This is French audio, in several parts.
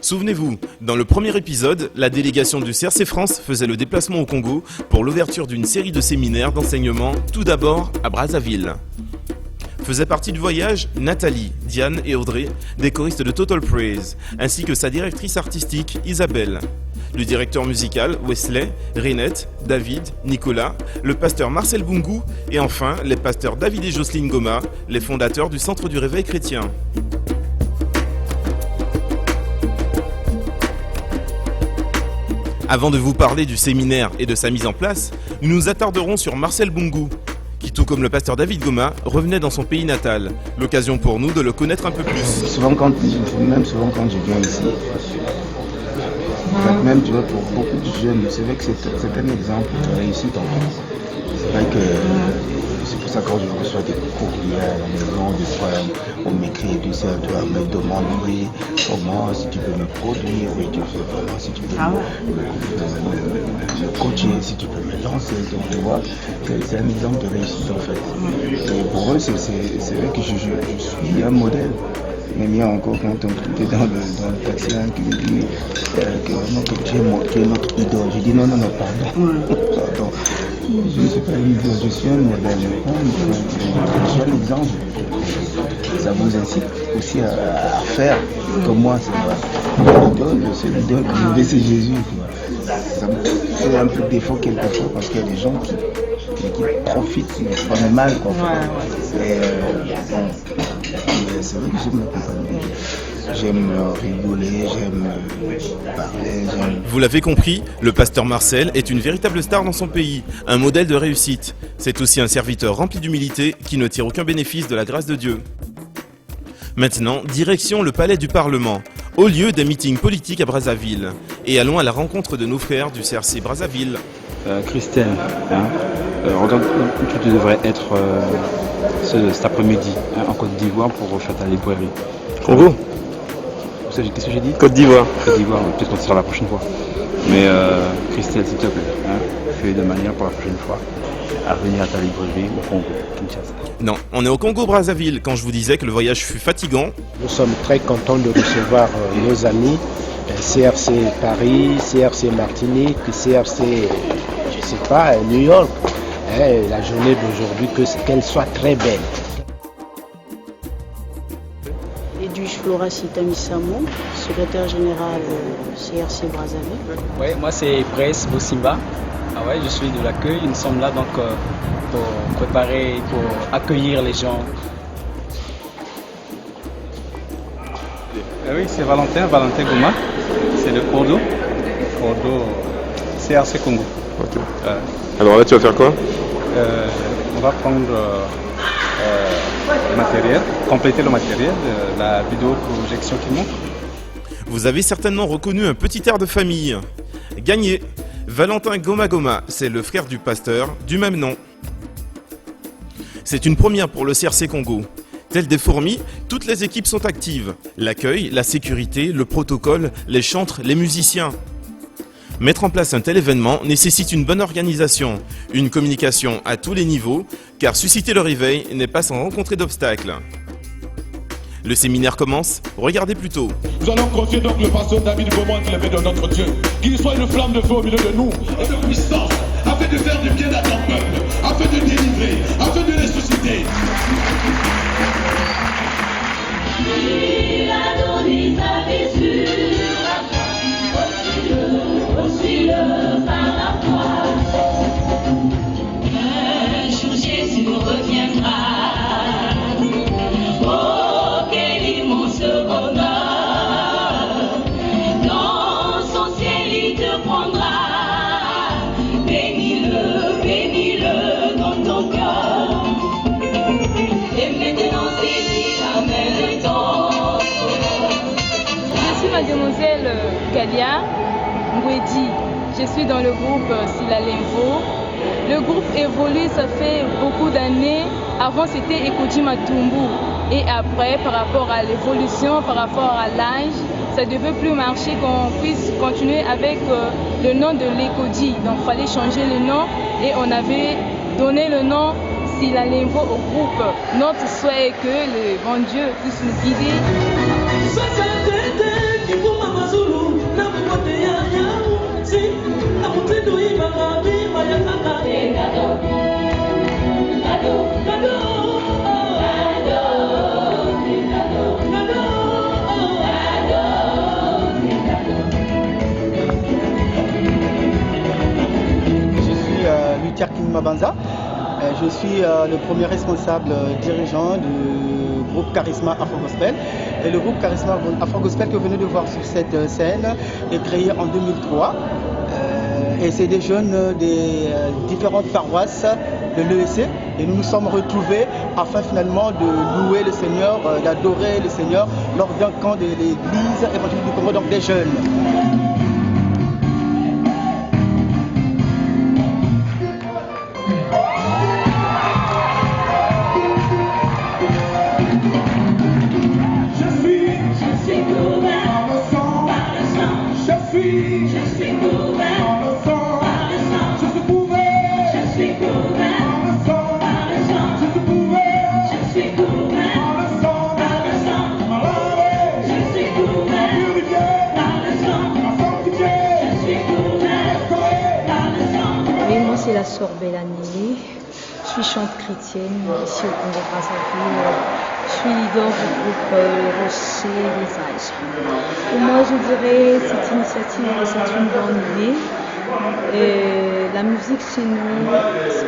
Souvenez-vous, dans le premier épisode, la délégation du CRC France faisait le déplacement au Congo pour l'ouverture d'une série de séminaires d'enseignement, tout d'abord à Brazzaville. Faisaient partie du voyage Nathalie, Diane et Audrey, des choristes de Total Praise, ainsi que sa directrice artistique Isabelle. Le directeur musical Wesley, Renette, David, Nicolas, le pasteur Marcel Bungu et enfin les pasteurs David et Jocelyne Goma, les fondateurs du Centre du Réveil Chrétien. Avant de vous parler du séminaire et de sa mise en place, nous nous attarderons sur Marcel Bungu, qui tout comme le pasteur David Goma, revenait dans son pays natal. L'occasion pour nous de le connaître un peu plus. Souvent quand je viens ici, même tu vois, pour beaucoup de jeunes, c'est vrai que c'est un exemple de réussite en fait. C'est vrai que c'est pour ça que quand je reçois des courriers à la maison, des fois on m'écrit et tout ça, tu vois, me demande oui, comment, si tu peux me produire, oui, tu fais vraiment, si tu peux me coacher, si tu peux me lancer, donc tu vois, c'est un exemple de réussite en fait. Et pour eux, c'est vrai que je suis un modèle. Même hier encore, quand on était dans le taxi, qui me dit que tu es notre idole. J'ai dit non, pardon. Pardon. Je ne suis pas une idole, je suis un modèle. Je suis un exemple. Ça vous incite aussi à faire comme moi. C'est l'idole que je vais, c'est Jésus. Ça me fait un peu de défaut quelquefois parce qu'il y a des gens qui profitent, pas mal. Quoi. Et c'est vrai que j'aime l'accompagner. J'aime rigoler, j'aime parler. Vous l'avez compris, le pasteur Marcel est une véritable star dans son pays, un modèle de réussite. C'est aussi un serviteur rempli d'humilité qui ne tire aucun bénéfice de la grâce de Dieu. Maintenant, direction le palais du Parlement, au lieu des meetings politiques à Brazzaville. Et allons à la rencontre de nos frères du CRC Brazzaville. Christelle, regarde où tu devrais être cet après-midi en Côte d'Ivoire pour faire ta librairie. Congo. Qu'est-ce que j'ai dit? Côte d'Ivoire. Côte d'Ivoire, peut-être qu'on sera la prochaine fois. Mais Christelle, s'il te plaît, fais de manière pour la prochaine fois à venir à ta librairie au Congo, Kinshasa. Non, on est au Congo-Brazzaville quand je vous disais que le voyage fut fatigant. Nous sommes très contents de recevoir nos amis CRC Paris, CRC Martinique, CRC, je sais pas, New York. La journée d'aujourd'hui, qu'elle soit très belle. Edwige Flora Sitamisamo, secrétaire général CRC Brazzaville. Oui, moi c'est Brice Bossimba. Je suis de l'accueil. Nous sommes là donc pour préparer, pour accueillir les gens. Oui, c'est Valentin Goma. C'est de Cordo, CRC Congo. Okay. Alors là, tu vas faire quoi? On va prendre le matériel, compléter le matériel, la vidéoprojection qui montre. Vous avez certainement reconnu un petit air de famille. Gagné. Valentin Goma, c'est le frère du pasteur du même nom. C'est une première pour le CRC Congo. Telles des fourmis, toutes les équipes sont actives. L'accueil, la sécurité, le protocole, les chantres, les musiciens. Mettre en place un tel événement nécessite une bonne organisation, une communication à tous les niveaux, car susciter le réveil n'est pas sans rencontrer d'obstacles. Le séminaire commence, regardez plutôt. Nous allons confier donc le pasteur David Goma entre les mains de notre Dieu, qu'il soit une flamme de feu au milieu de nous et de puissance, afin de faire du bien à ton peuple, afin de délivrer, afin de ressusciter. Il a donné sa blessure, suis-le par la foi. Un jour Jésus reviendra. Oh, quel immense bonheur. Dans son ciel il te prendra. Bénis-le dans ton cœur. Et maintenant saisis la main de ton. Je suis mademoiselle Galia Ngwedi. Je suis dans le groupe Silalemvo. Le groupe évolue, ça fait beaucoup d'années. Avant c'était Ekoji Matumbu. Et après, par rapport à l'évolution, par rapport à l'âge, ça ne devait plus marcher qu'on puisse continuer avec le nom de l'Ekoji. Donc il fallait changer le nom et on avait donné le nom Silalemvo au groupe. Notre souhait est que le bon Dieu puisse nous guider. Mabanza. Je suis le premier responsable dirigeant du groupe Charisma Afro Gospel. Et le groupe Charisma Afro Gospel que vous venez de voir sur cette scène est créé en 2003. Et c'est des jeunes des différentes paroisses de l'EEC. Et nous nous sommes retrouvés afin finalement de louer le Seigneur, d'adorer le Seigneur lors d'un camp de l'église évangélique du Congo, donc des jeunes. C'est la sœur Bélanie, je suis chante chrétienne ici au Congo-Brazzaville, je suis leader du groupe Rocher des Âges. Pour moi, je dirais cette initiative, c'est une bonne idée. Et la musique chez nous,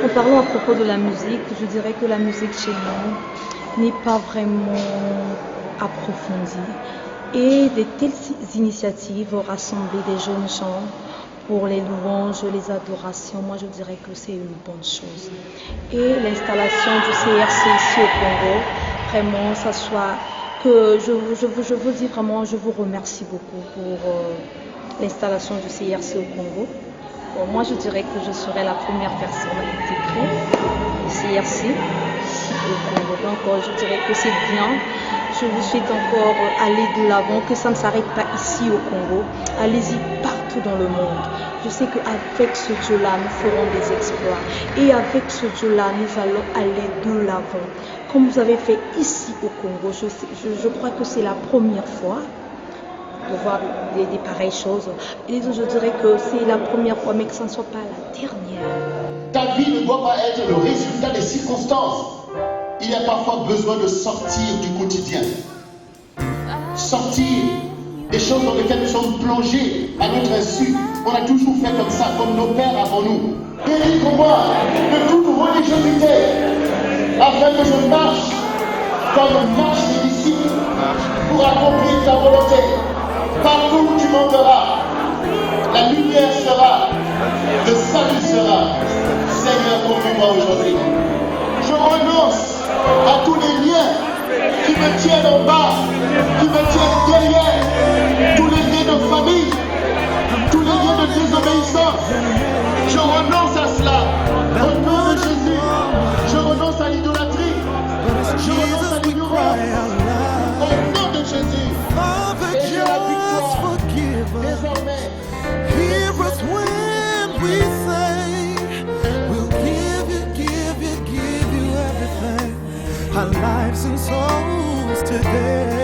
en parlant à propos de la musique, je dirais que la musique chez nous n'est pas vraiment approfondie. Et de telles initiatives, rassembler des jeunes gens, pour les louanges, les adorations, moi je dirais que c'est une bonne chose. Et l'installation du CRC ici au Congo, vraiment, ça soit que je vous dis vraiment, je vous remercie beaucoup pour l'installation du CRC au Congo. Bon, moi je dirais que je serai la première personne à intégrer le CRC ici au Congo. Donc je dirais que c'est bien. Je vous souhaite encore aller de l'avant, que ça ne s'arrête pas ici au Congo. Allez-y partout dans le monde. Je sais qu'avec ce Dieu-là, nous ferons des exploits. Et avec ce Dieu-là, nous allons aller de l'avant. Comme vous avez fait ici au Congo, je crois que c'est la première fois de voir des pareilles choses. Et je dirais que c'est la première fois, mais que ça ne soit pas la dernière. Ta vie ne doit pas être le résultat des circonstances. Il y a parfois besoin de sortir du quotidien. Sortir des choses dans lesquelles nous sommes plongés à notre insu. On a toujours fait comme ça, comme nos pères avant nous. Délivre-moi de toute religiosité, afin que je marche comme marchent les disciples pour accomplir ta volonté. Partout où tu m'enverras, la lumière sera, le salut sera. Seigneur, conduis-moi aujourd'hui. Je renonce à tous les liens qui me tiennent en bas, qui me tiennent derrière, tous les liens de famille, tous les liens de désobéissance. Je renonce à cela. Au nom de Jésus, je renonce à l'idolâtrie, je renonce à l'ignorance. Au nom de Jésus, et j'ai la victoire. Désormais, hear us when we say we'll give you everything, our lives and souls today.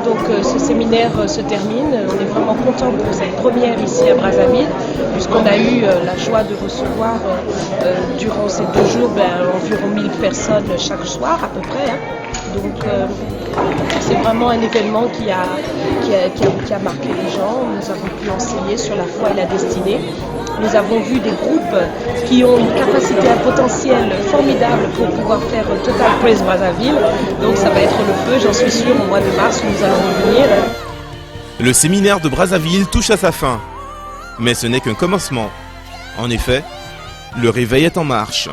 Donc ce séminaire se termine. On est vraiment content pour cette première ici à Brazzaville, puisqu'on a eu la joie de recevoir durant ces 2 jours environ 1000 personnes chaque soir à peu près. Donc c'est vraiment un événement qui a marqué les gens. Nous avons pu enseigner sur la foi et la destinée. Nous avons vu des groupes qui ont une capacité, un potentiel formidable pour pouvoir faire Total Praise Brazzaville. Donc ça va être le feu, j'en suis sûre, au mois de mars, nous allons revenir. Le séminaire de Brazzaville touche à sa fin. Mais ce n'est qu'un commencement. En effet, le réveil est en marche.